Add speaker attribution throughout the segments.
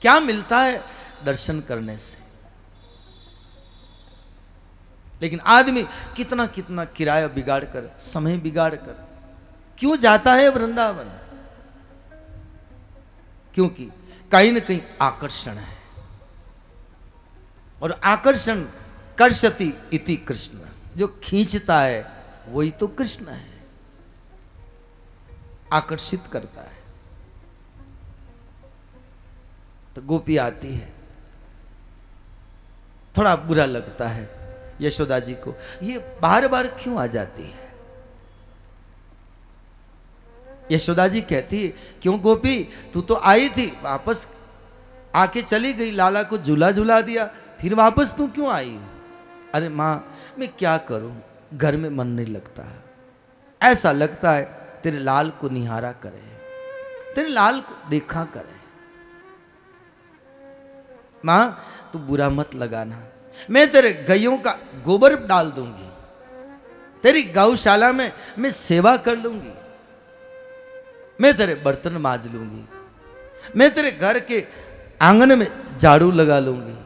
Speaker 1: क्या मिलता है दर्शन करने से? लेकिन आदमी कितना कितना किराया बिगाड़ कर, समय बिगाड़ कर क्यों जाता है वृंदावन? क्योंकि कहीं न कहीं आकर्षण है, और आकर्षण कर्षति इति कृष्ण, जो खींचता है वही तो कृष्ण है, आकर्षित करता है। तो गोपी आती है, थोड़ा बुरा लगता है यशोदा जी को, ये बार बार क्यों आ जाती है? यशोदा जी कहती है, क्यों गोपी, तू तो आई थी, वापस आके चली गई, लाला को झूला झूला दिया, फिर वापस तू क्यों आई? अरे माँ, मैं क्या करूं, घर में मन नहीं लगता है, ऐसा लगता है तेरे लाल को निहारा करे, तेरे लाल को देखा करे। माँ तू बुरा मत लगाना, मैं तेरे गायों का गोबर डाल दूंगी, तेरी गौशाला में मैं सेवा कर लूंगी, मैं तेरे बर्तन मांज लूंगी, मैं तेरे घर के आंगन में झाड़ू लगा लूंगी।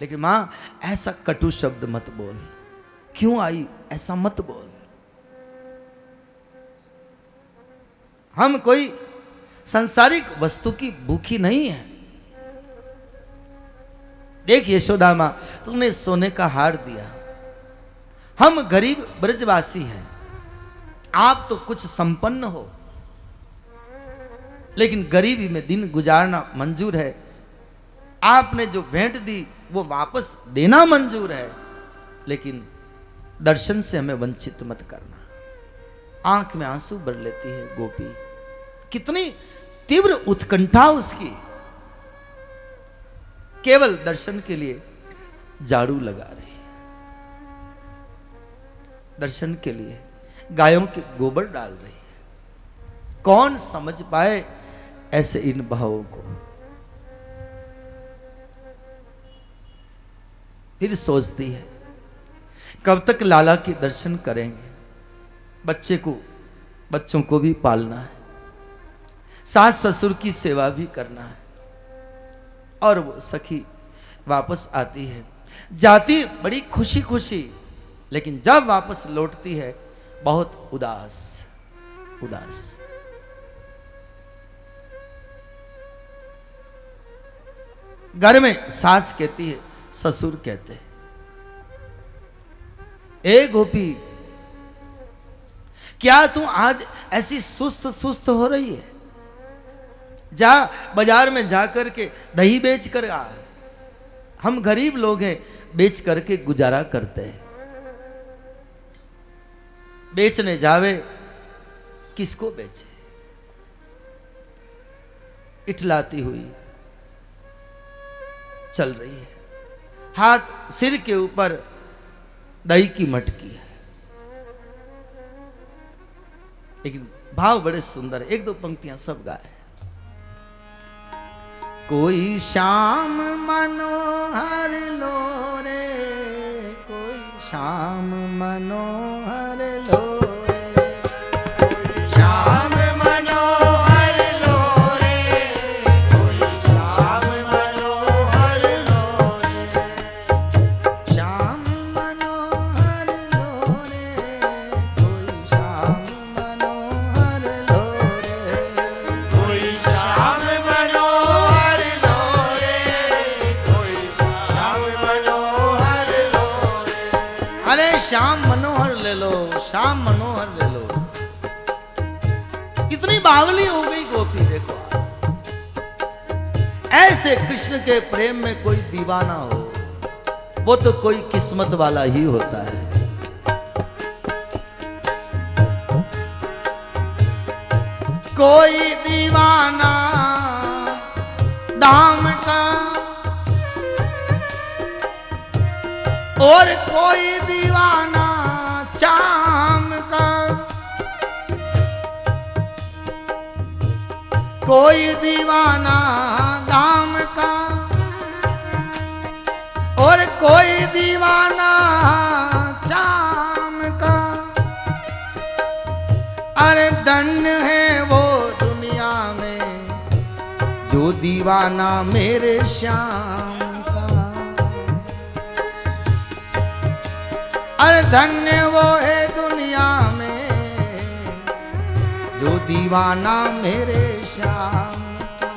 Speaker 1: लेकिन माँ ऐसा कटु शब्द मत बोल, क्यों आई ऐसा मत बोल। हम कोई सांसारिक वस्तु की भूखी नहीं है। देख यशोदा मां, तुमने सोने का हार दिया, हम गरीब ब्रजवासी हैं, आप तो कुछ संपन्न हो, लेकिन गरीबी में दिन गुजारना मंजूर है। आपने जो भेंट दी वो वापस देना मंजूर है, लेकिन दर्शन से हमें वंचित मत करना। आंख में आंसू भर लेती है गोपी, कितनी तीव्र उत्कंठा उसकी, केवल दर्शन के लिए झाड़ू लगा रही है, दर्शन के लिए गायों के गोबर डाल रही है। कौन समझ पाए ऐसे इन भावों को? फिर सोचती है कब तक लाला के दर्शन करेंगे, बच्चों को भी पालना है, सास ससुर की सेवा भी करना है। और वो सखी वापस आती है, जाती बड़ी खुशी खुशी, लेकिन जब वापस लौटती है बहुत उदास उदास। घर में सास कहती है, ससुर कहते हैं, ए गोपी, क्या तू आज ऐसी सुस्त सुस्त हो रही है? जा बाजार में जाकर के दही बेच कर आ, हम गरीब लोग हैं, बेच करके गुजारा करते हैं। बेचने जावे, किसको बेचे? इठलाती हुई चल रही है, हाथ सिर के ऊपर दही की मटकी है। लेकिन भाव बड़े सुंदर है, एक दो पंक्तियां सब गाए। कोई श्याम मनोहर लो रे, कोई श्याम मनोहर लो रे, कोई श्याम मनोहर लो रे, कोई श्याम मनोहर लो रे, श्याम मनोहर लो रे, कोई श्याम मनोहर लो रे, कोई श्याम श्याम मनोहर ले लो, श्याम मनोहर ले लो। कितनी बावली हो गई गोपी, देखो ऐसे कृष्ण के प्रेम में कोई दीवाना हो, वो तो कोई किस्मत वाला ही होता है। कोई दीवाना दाम का, और कोई दीवाना चाम का, कोई दीवाना दाम का, और कोई दीवाना चाम का। अरे धन्य है वो दुनिया में जो दीवाना दीवाना मेरे श्याम का। अरे धन्य वो है दुनिया में जो दीवाना मेरे श्याम का।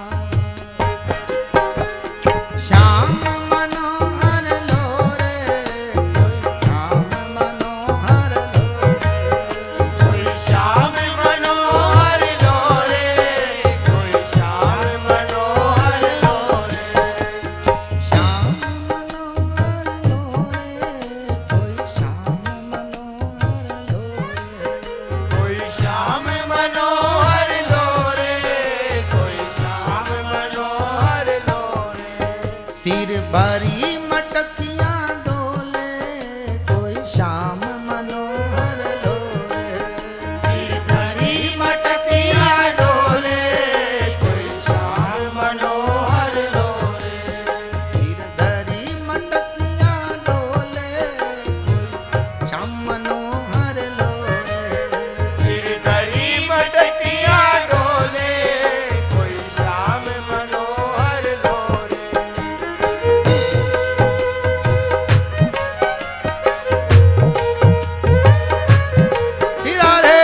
Speaker 1: श्याम मनोहर लोरे श्याम मनोहर
Speaker 2: कोई श्याम मनोहर लोरे, कोई श्याम मनोहर लोरे,
Speaker 1: श्याम मनोहर लोरे कोई श्याम मनोहर लोरे।
Speaker 2: कोई श्याम मनोहर लोरे, कोई श्याम मनोहर लोरे।
Speaker 1: सिर भरी मटकियां डोले कोई श्याम मनोहर लोरे।
Speaker 2: सिर भरी मटकियां डोले, कोई श्याम मनोहर लोरे।
Speaker 1: सिर धरी मटकियां डोले कोई श्याम मनोहर लोरे।
Speaker 2: सिर धरी मटकियां डोले, कोई श्याम मनोहर लोरे।
Speaker 1: सिरा रे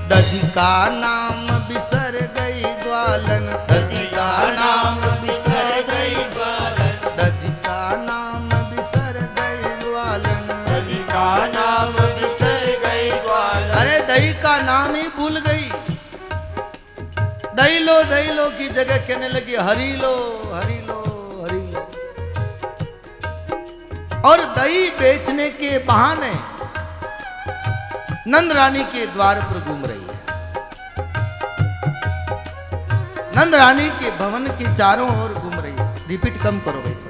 Speaker 1: दधी का नाम बिसर गई ग्वालन। दधी का नाम बिसर गई
Speaker 2: ग्वालन,
Speaker 1: दधी का नाम बिसर गई ग्वालन।
Speaker 2: दही का नाम बिसर गई ग्वालन।
Speaker 1: अरे दही का नाम ही भूल गई। दही लो की जगह कहने लगी हरी लो हरी लो हरी लो। और दही बेचने के बहाने नंद रानी के द्वार पर घूम रही है। नंद रानी के भवन के चारों ओर घूम रही है। रिपीट कम करो भाई।